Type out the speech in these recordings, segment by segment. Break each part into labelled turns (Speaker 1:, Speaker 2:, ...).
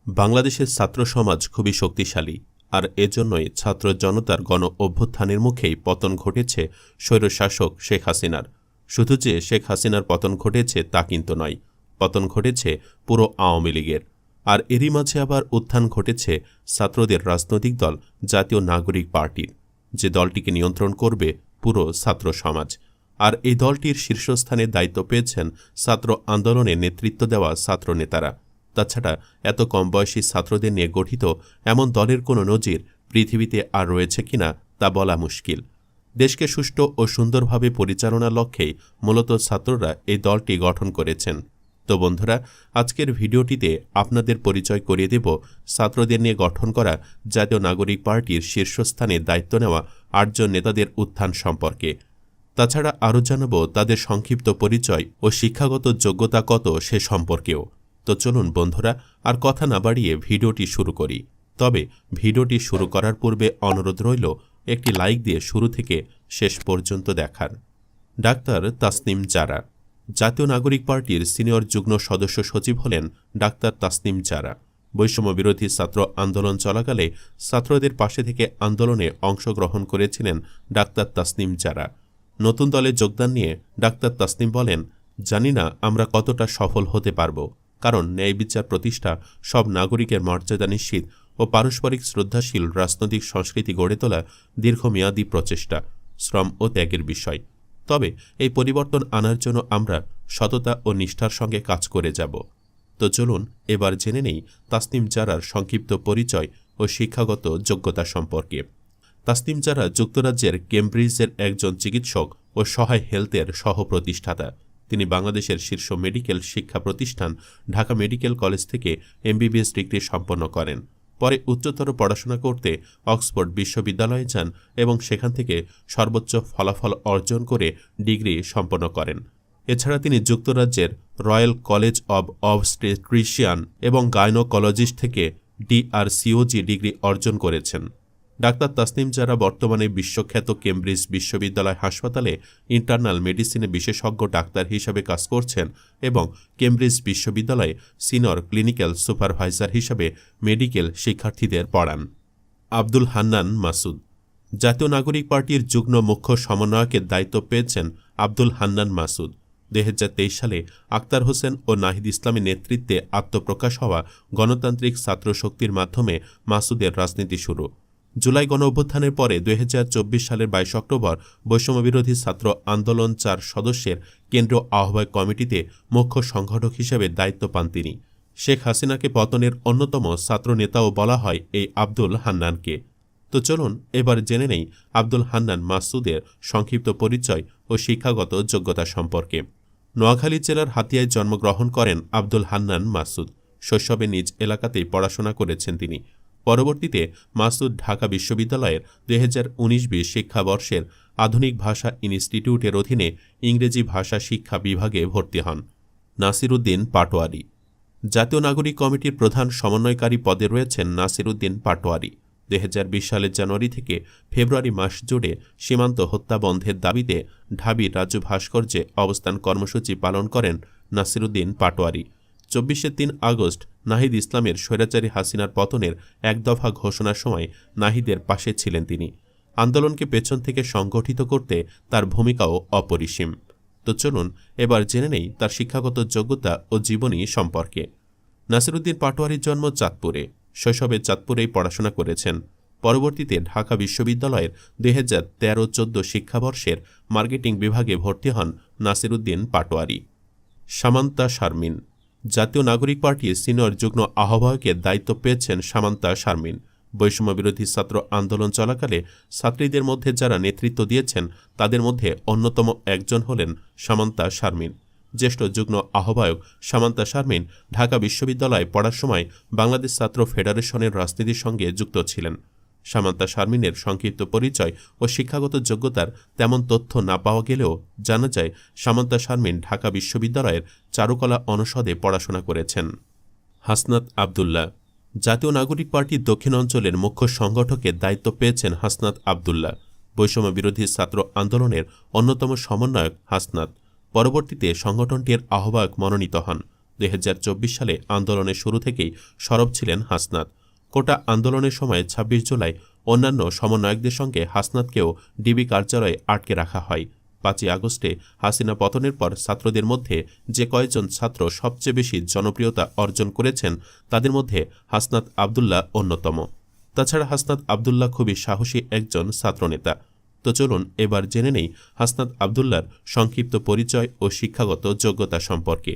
Speaker 1: বাংলাদেশের ছাত্র সমাজ খুবই শক্তিশালী, আর এজন্যই ছাত্র জনতার গণ অভ্যুত্থানের মুখেই পতন ঘটেছে স্বৈরশাসক শেখ হাসিনার। শুধু যে শেখ হাসিনার পতন ঘটেছে তা কিন্তু নয়, পতন ঘটেছে পুরো আওয়ামী লীগের। আর এরই মাঝে আবার উত্থান ঘটেছে ছাত্রদের রাজনৈতিক দল জাতীয় নাগরিক পার্টির, যে দলটিকে নিয়ন্ত্রণ করবে পুরো ছাত্র সমাজ। আর এই দলটির শীর্ষস্থানে দায়িত্ব পেয়েছেন ছাত্র আন্দোলনে নেতৃত্ব দেওয়া ছাত্র নেতারা। তাছাড়া এত কম বয়সী ছাত্রদের নিয়ে গঠিত এমন দলের কোনো নজির পৃথিবীতে আর রয়েছে কিনা তা বলা মুশকিল। দেশকে সুষ্ঠু ও সুন্দরভাবে পরিচালনার লক্ষ্যেই মূলত ছাত্ররা এই দলটি গঠন করেছেন। তো বন্ধুরা, আজকের ভিডিওটিতে আপনাদের পরিচয় করিয়ে দেব ছাত্রদের নিয়ে গঠন করা জাতীয় নাগরিক পার্টির শীর্ষস্থানে দায়িত্ব নেওয়া ৮ জন নেতাদের উত্থান সম্পর্কে। তাছাড়া আরও জানাব তাদের সংক্ষিপ্ত পরিচয় ও শিক্ষাগত যোগ্যতা কত সে সম্পর্কেও। তো চলুন বন্ধুরা, আর কথা না বাড়িয়ে ভিডিওটি শুরু করি। তবে ভিডিওটি শুরু করার পূর্বে অনুরোধ রইল একটি লাইক দিয়ে শুরু থেকে শেষ পর্যন্ত দেখার। ডাক্তার তাসনিম জারা জাতীয় নাগরিক পার্টির সিনিয়র যুগ্ম সদস্য সচিব হলেন ডাক্তার তাসনিম জারা। বৈষম্য বিরোধী ছাত্র আন্দোলন চলাকালে ছাত্রদের পাশে থেকে আন্দোলনে অংশগ্রহণ করেছিলেন ডাক্তার তাসনিম জারা। নতুন দলে যোগদান নিয়ে ডাক্তার তাসনিম বলেন, জানি না আমরা কতটা সফল হতে পারব, কারণ ন্যায় বিচার প্রতিষ্ঠা, সব নাগরিকের মর্যাদা নিশ্চিত ও পারস্পরিক শ্রদ্ধাশীল রাজনৈতিক সংস্কৃতি গড়ে তোলা দীর্ঘমেয়াদী প্রচেষ্টা, শ্রম ও ত্যাগের বিষয়। তবে এই পরিবর্তন আনার জন্য আমরা সততা ও নিষ্ঠার সঙ্গে কাজ করে যাব। তো চলুন এবার জেনে নেই তাসনিম জারার সংক্ষিপ্ত পরিচয় ও শিক্ষাগত যোগ্যতা সম্পর্কে। তাসনিম জারা যুক্তরাজ্যের কেমব্রিজের একজন চিকিৎসক ও সহায় হেলথের সহ-প্রতিষ্ঠাতা। তিনি বাংলাদেশের শীর্ষ মেডিকেল শিক্ষা প্রতিষ্ঠান ঢাকা মেডিকেল কলেজ থেকে এমবিবিএস ডিগ্রি সম্পন্ন করেন। পরে উচ্চতর পড়াশোনা করতে অক্সফোর্ড বিশ্ববিদ্যালয়ে যান এবং সেখান থেকে সর্বোচ্চ ফলাফল অর্জন করে ডিগ্রি সম্পন্ন করেন। এছাড়া তিনি যুক্তরাজ্যের রয়্যাল কলেজ অব অবস্টেট্রিশিয়ান এবং গাইনোকোলজিস্ট থেকে DRCOG ডিগ্রি অর্জন করেছেন। ডাক্তার তাসনিম জারা বর্তমানে বিশ্বখ্যাত কেমব্রিজ বিশ্ববিদ্যালয় হাসপাতালে ইন্টারনাল মেডিসিনে বিশেষজ্ঞ ডাক্তার হিসাবে কাজ করছেন এবং কেমব্রিজ বিশ্ববিদ্যালয়ে সিনিয়র ক্লিনিক্যাল সুপারভাইজার হিসাবে মেডিকেল শিক্ষার্থীদের পড়ান। আব্দুল হান্নান মাসুদ জাতীয় নাগরিক পার্টির যুগ্ম মুখ্য সমন্বয়কের দায়িত্ব পেয়েছেন আব্দুল হান্নান মাসুদ। 2023 সালে আক্তার হোসেন ও নাহিদ ইসলামের নেতৃত্বে আত্মপ্রকাশ হওয়া গণতান্ত্রিক ছাত্র শক্তির মাধ্যমে মাসুদের রাজনীতি শুরু। জুলাই গণ অভ্যুত্থানের পরে 2024 সালের 22 অক্টোবর বৈষম্যবিরোধী ছাত্র আন্দোলন 4 সদস্যের কেন্দ্রীয় আহ্বায়ক কমিটিতে মুখ্য সংগঠক হিসেবে দায়িত্ব পান তিনি। শেখ হাসিনাকে পতনের অন্যতম ছাত্র নেতাও বলা হয় এই আব্দুল হান্নানকে। তো চলুন এবার জেনে নেই আব্দুল হান্নান মাসুদের সংক্ষিপ্ত পরিচয় ও শিক্ষাগত যোগ্যতা সম্পর্কে। নোয়াখালী জেলার হাতিয়ায় জন্মগ্রহণ করেন আব্দুল হান্নান মাসুদ। শৈশবে নিজ এলাকাতেই পড়াশোনা করেছেন তিনি। পরবর্তীতে মাসুদ ঢাকা বিশ্ববিদ্যালয়ের 2019-20 শিক্ষাবর্ষের আধুনিক ভাষা ইনস্টিটিউটের অধীনে ইংরেজি ভাষা শিক্ষা বিভাগে ভর্তি হন। নাসির উদ্দিন পাটোয়ারি জাতীয় নাগরিক কমিটির প্রধান সমন্বয়কারী পদে রয়েছেন নাসির উদ্দিন পাটোয়ারি। 2020 সালের জানুয়ারি থেকে ফেব্রুয়ারি মাস জুড়ে সীমান্ত হত্যা বন্ধের দাবিতে ঢাবি রাজু ভাস্কর্যে অবস্থান কর্মসূচি পালন করেন নাসির উদ্দিন পাটোয়ারি। 24 আগস্ট নাহিদ ইসলামের স্বৈরাচারী হাসিনার পতনের এক দফা ঘোষণার সময় নাহিদের পাশে ছিলেন তিনি। আন্দোলনকে পেছন থেকে সংগঠিত করতে তার ভূমিকাও অপরিসীম। তো চলুন এবার জেনে নেই তার শিক্ষাগত যোগ্যতা ও জীবনী সম্পর্কে। নাসির উদ্দিন পাটোয়ারির জন্ম চাঁদপুরে। শৈশবে চাঁদপুরেই পড়াশোনা করেছেন। পরবর্তীতে ঢাকা বিশ্ববিদ্যালয়ের 2013-14 শিক্ষাবর্ষের মার্কেটিং বিভাগে ভর্তি হন নাসির উদ্দিন পাটোয়ারি। সামান্তা শারমিন জাতীয় নাগরিক পার্টির সিনিয়র যুগ্ম আহ্বায়কের দায়িত্ব পেয়েছেন সামান্তা শারমিন। বৈষম্যবিরোধী ছাত্র আন্দোলন চলাকালে ছাত্রীদের মধ্যে যারা নেতৃত্ব দিয়েছেন তাদের মধ্যে অন্যতম একজন হলেন সামান্তা শারমিন। জ্যেষ্ঠ যুগ্ম আহ্বায়ক সামান্তা শারমিন ঢাকা বিশ্ববিদ্যালয়ে পড়ার সময় বাংলাদেশ ছাত্র ফেডারেশনের রাজনীতির সঙ্গে যুক্ত ছিলেন। সামান্তা শারমিনের সংক্ষিপ্ত পরিচয় ও শিক্ষাগত যোগ্যতার তেমন তথ্য না পাওয়া গেলেও জানা যায় সামান্তা শারমিন ঢাকা বিশ্ববিদ্যালয়ের চারুকলা অনুষদে পড়াশোনা করেছেন। হাসনাত আবদুল্লাহ জাতীয় নাগরিক পার্টির দক্ষিণ অঞ্চলের মুখ্য সংগঠকের দায়িত্ব পেয়েছেন হাসনাত আবদুল্লাহ। বৈষম্য বিরোধী ছাত্র আন্দোলনের অন্যতম সমন্বয়ক হাসনাত। পরবর্তীতে সংগঠনটির আহ্বায়ক মনোনীত হন। 2024 সালে আন্দোলনের শুরু থেকেই সরব ছিলেন হাসনাত। কোটা আন্দোলনের সময় ২৬ জুলাই অন্যান্য সমন্বয়কদের সঙ্গে হাসনাতকেও ডিবি কার্যালয়ে আটকে রাখা হয়। ৫ই আগস্টে হাসিনা পতনের পর ছাত্রদের মধ্যে যে কয়েকজন ছাত্র সবচেয়ে বেশি জনপ্রিয়তা অর্জন করেছেন তাদের মধ্যে হাসনাত আবদুল্লাহ অন্যতম। তাছাড়া হাসনাত আবদুল্লাহ খুবই সাহসী একজন ছাত্রনেতা। তো চলুন এবার জেনে নেই হাসনাত আবদুল্লাহর সংক্ষিপ্ত পরিচয় ও শিক্ষাগত যোগ্যতা সম্পর্কে।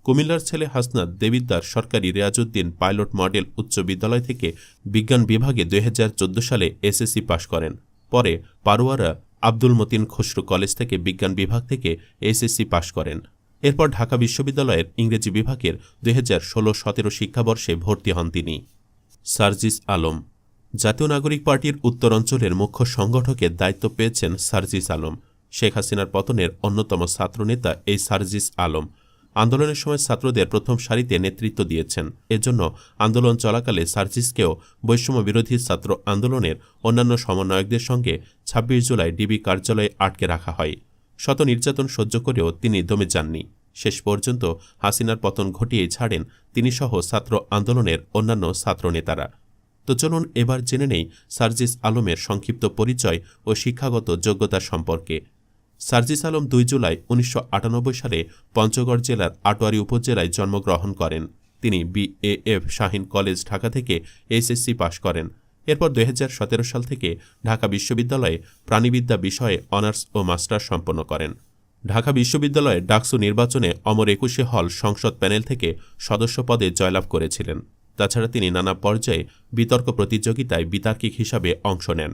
Speaker 1: কুমিল্লার ছেলে হাসনাত দেবিদ্বার সরকারি রেয়াজউদ্দিন পাইলট মডেল উচ্চ বিদ্যালয় থেকে বিজ্ঞান বিভাগে ২০১৪ সালে এসএসসি পাশ করেন। পরে পারোয়ারা আব্দুল মতিন খসরু কলেজ থেকে বিজ্ঞান বিভাগ থেকে এসএসসি পাশ করেন। এরপর ঢাকা বিশ্ববিদ্যালয়ের ইংরেজি বিভাগের ২০১৬-১৭ শিক্ষাবর্ষে ভর্তি হন তিনি। সার্জিস আলম জাতীয় নাগরিক পার্টির উত্তরাঞ্চলের মুখ্য সংগঠকের দায়িত্ব পেয়েছেন সার্জিস আলম। শেখ হাসিনার পতনের অন্যতম ছাত্রনেতা এই সার্জিস আলম। আন্দোলনের সময় ছাত্রদের প্রথম সারিতে নেতৃত্ব দিয়েছেন। এজন্য আন্দোলন চলাকালে সার্জিসকেও বৈষম্য বিরোধী ছাত্র আন্দোলনের অন্যান্য সমন্বয়কদের সঙ্গে ২৬ জুলাই ডিবি কার্যালয়ে আটকে রাখা হয়। শত নির্যাতন সহ্য করেও তিনি দমে যাননি। শেষ পর্যন্ত হাসিনার পতন ঘটিয়েই ছাড়েন তিনি সহ ছাত্র আন্দোলনের অন্যান্য ছাত্রনেতারা। তো চলুন এবার জেনে নেই সার্জিস আলমের সংক্ষিপ্ত পরিচয় ও শিক্ষাগত যোগ্যতা সম্পর্কে। সার্জিস আলম ২ জুলাই ১৯৯৮ সালে পঞ্চগড় জেলার আটোয়ারী উপজেলায় জন্মগ্রহণ করেন। তিনি বিএএফ শাহীন কলেজ ঢাকা থেকে এইচএসসি পাশ করেন। এরপর ২০১৭ সাল থেকে ঢাকা বিশ্ববিদ্যালয়ে প্রাণিবিদ্যা বিষয়ে অনার্স ও মাস্টার্স সম্পন্ন করেন। ঢাকা বিশ্ববিদ্যালয়ে ডাকসু নির্বাচনে অমর ২১ হল সংসদ প্যানেল থেকে সদস্য পদে জয়লাভ করেছিলেন। তাছাড়া তিনি নানা পর্যায়ে বিতর্ক প্রতিযোগিতায় বিতার্কিক হিসাবে অংশ নেন।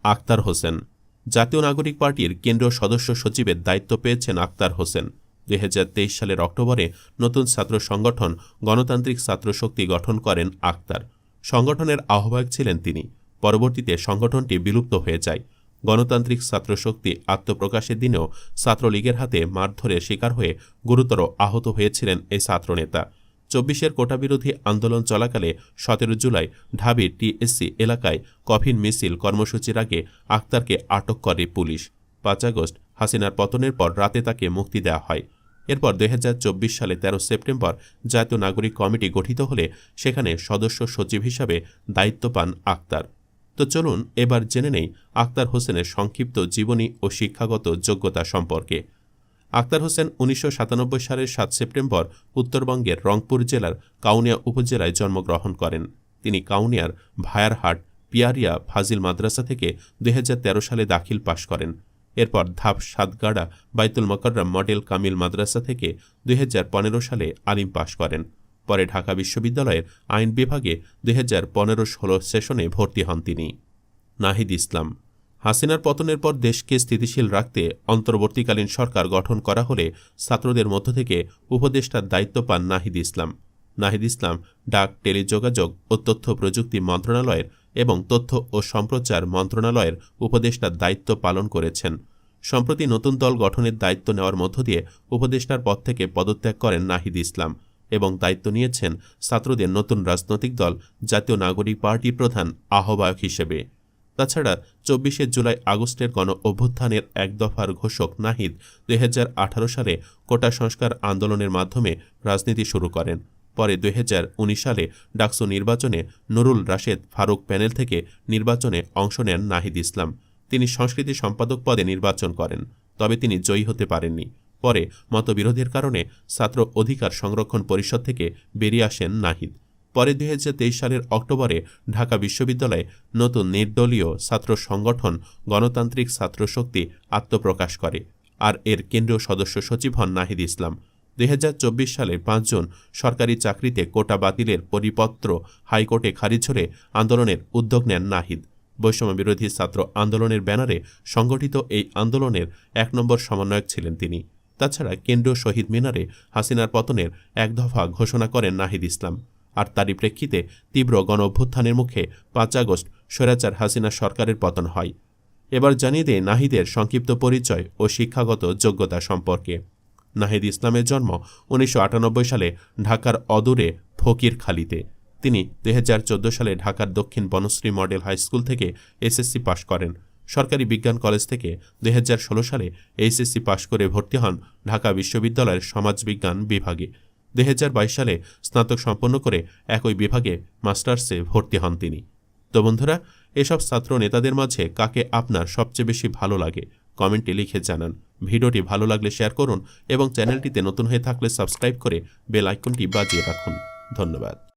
Speaker 1: আখতার হোসেন জাতীয় নাগরিক পার্টির কেন্দ্রীয় সদস্য সচিবের দায়িত্ব পেয়েছেন আখতার হোসেন। ২০২৩ সালের অক্টোবরে নতুন ছাত্র সংগঠন গণতান্ত্রিক ছাত্রশক্তি গঠন করেন আখতার। সংগঠনের আহ্বায়ক ছিলেন তিনি। পরবর্তীতে সংগঠনটি বিলুপ্ত হয়ে যায়। গণতান্ত্রিক ছাত্রশক্তি আত্মপ্রকাশের দিনেও ছাত্রলীগের হাতে মারধরের শিকার হয়ে গুরুতর আহত হয়েছিলেন এই ছাত্রনেতা। ২৪-এর কোটাবিরোধী আন্দোলন চলাকালে ১৭ জুলাই ঢাবির টিএসসি এলাকায় কফিন মিছিল কর্মসূচির আগে আখতারকে আটক করে পুলিশ। ৫ আগস্ট হাসিনার পতনের পর রাতে তাকে মুক্তি দেওয়া হয়। এরপর ২০২৪ সালে ১৩ সেপ্টেম্বর জাতীয় নাগরিক কমিটি গঠিত হলে সেখানে সদস্য সচিব হিসাবে দায়িত্ব পান আখতার। তো চলুন এবার জেনে নেই আখতার হোসেনের সংক্ষিপ্ত জীবনী ও শিক্ষাগত যোগ্যতা সম্পর্কে। আখতার হোসেন ১৯৯৭ সালের ৭ সেপ্টেম্বর উত্তরবঙ্গের রংপুর জেলার কাউনিয়া উপজেলায় জন্মগ্রহণ করেন। তিনি কাউনিয়ার ভায়ারহাট পিয়ারিয়া ফাজিল মাদ্রাসা থেকে ২০১৩ সালে দাখিল পাশ করেন। এরপর ধাপ সাতগাড়া বাইতুল মোকাররম মডেল কামিল মাদ্রাসা থেকে ২০১৫ সালে আলিম পাশ করেন। পরে ঢাকা বিশ্ববিদ্যালয়ের আইন বিভাগে ২০১৫-১৬ সেশনে ভর্তি হন তিনি। নাহিদ ইসলাম হাসিনার পতনের পর দেশকে স্থিতিশীল রাখতে অন্তর্বর্তীকালীন সরকার গঠন করা হলে ছাত্রদের মধ্য থেকে উপদেষ্টার দায়িত্ব পান নাহিদ ইসলাম। নাহিদ ইসলাম ডাক, টেলিযোগাযোগ ও তথ্য প্রযুক্তি মন্ত্রণালয়ের এবং তথ্য ও সম্প্রচার মন্ত্রণালয়ের উপদেষ্টার দায়িত্ব পালন করেছেন। সম্প্রতি নতুন দল গঠনের দায়িত্ব নেওয়ার মধ্য দিয়ে উপদেষ্টার পদ থেকে পদত্যাগ করেন নাহিদ ইসলাম এবং দায়িত্ব নিয়েছেন ছাত্রদের নতুন রাজনৈতিক দল জাতীয় নাগরিক পার্টির প্রধান আহ্বায়ক হিসেবে। তাছাড়া ২৪ জুলাই আগস্টের গণ অভ্যুত্থানের এক দফার ঘোষক নাহিদ ২০১৮ সালে কোটা সংস্কার আন্দোলনের মাধ্যমে রাজনীতি শুরু করেন। পরে ২০১৯ সালে ডাকসু নির্বাচনে নুরুল রাশেদ ফারুক প্যানেল থেকে নির্বাচনে অংশ নেন নাহিদ ইসলাম। তিনি সংস্কৃতি সম্পাদক পদে নির্বাচন করেন, তবে তিনি জয়ী হতে পারেননি। পরে মতবিরোধের কারণে ছাত্র অধিকার সংরক্ষণ পরিষদ থেকে বেরিয়ে আসেন নাহিদ। পরে ২০২৩ সালের অক্টোবরে ঢাকা বিশ্ববিদ্যালয়ে নতুন নির্দলীয় ছাত্র সংগঠন গণতান্ত্রিক ছাত্রশক্তি আত্মপ্রকাশ করে, আর এর কেন্দ্রীয় সদস্য সচিব হন নাহিদ ইসলাম। ২০২৪ সালের ৫ জুন সরকারি চাকরিতে কোটা বাতিলের পরিপত্র হাইকোর্টে খারিজ হলে আন্দোলনের উদ্যোগ নেন নাহিদ। বৈষম্য বিরোধী ছাত্র আন্দোলনের ব্যানারে সংগঠিত এই আন্দোলনের ১ নম্বর সমন্বয়ক ছিলেন তিনি। তাছাড়া কেন্দ্রীয় শহীদ মিনারে হাসিনার পতনের এক দফা ঘোষণা করেন নাহিদ ইসলাম। আর তারই প্রেক্ষিতে তীব্র গণ অভ্যুত্থানের মুখে ৫ আগস্ট স্বৈরাচার হাসিনা সরকারের পতন হয়। এবার জানিয়ে দেয় নাহিদের সংক্ষিপ্ত পরিচয় ও শিক্ষাগত যোগ্যতা সম্পর্কে। নাহিদ ইসলামের জন্ম ১৯৯৮ সালে ঢাকার অদূরে ফকিরখালীতে। তিনি ২০১৪ সালে ঢাকার দক্ষিণ বনশ্রী মডেল হাই স্কুল থেকে এসএসসি পাশ করেন। সরকারি বিজ্ঞান কলেজ থেকে ২০১৬ সালে এইচএসসি পাশ করে ভর্তি হন ঢাকা বিশ্ববিদ্যালয়ের সমাজবিজ্ঞান বিভাগে। 2022 সালে স্নাতক সম্পন্ন করে একই বিভাগে মাস্টার্সে ভর্তি হন তিনি। তো বন্ধুরা, এসব ছাত্র নেতাদের মাঝে কাকে আপনার সবচেয়ে বেশি ভালো লাগে কমেন্টে লিখে জানান। ভিডিওটি ভালো লাগলে শেয়ার করুন এবং চ্যানেলটিতে নতুন হয়ে থাকলে সাবস্ক্রাইব করে বেল আইকনটি বাজিয়ে রাখুন। ধন্যবাদ।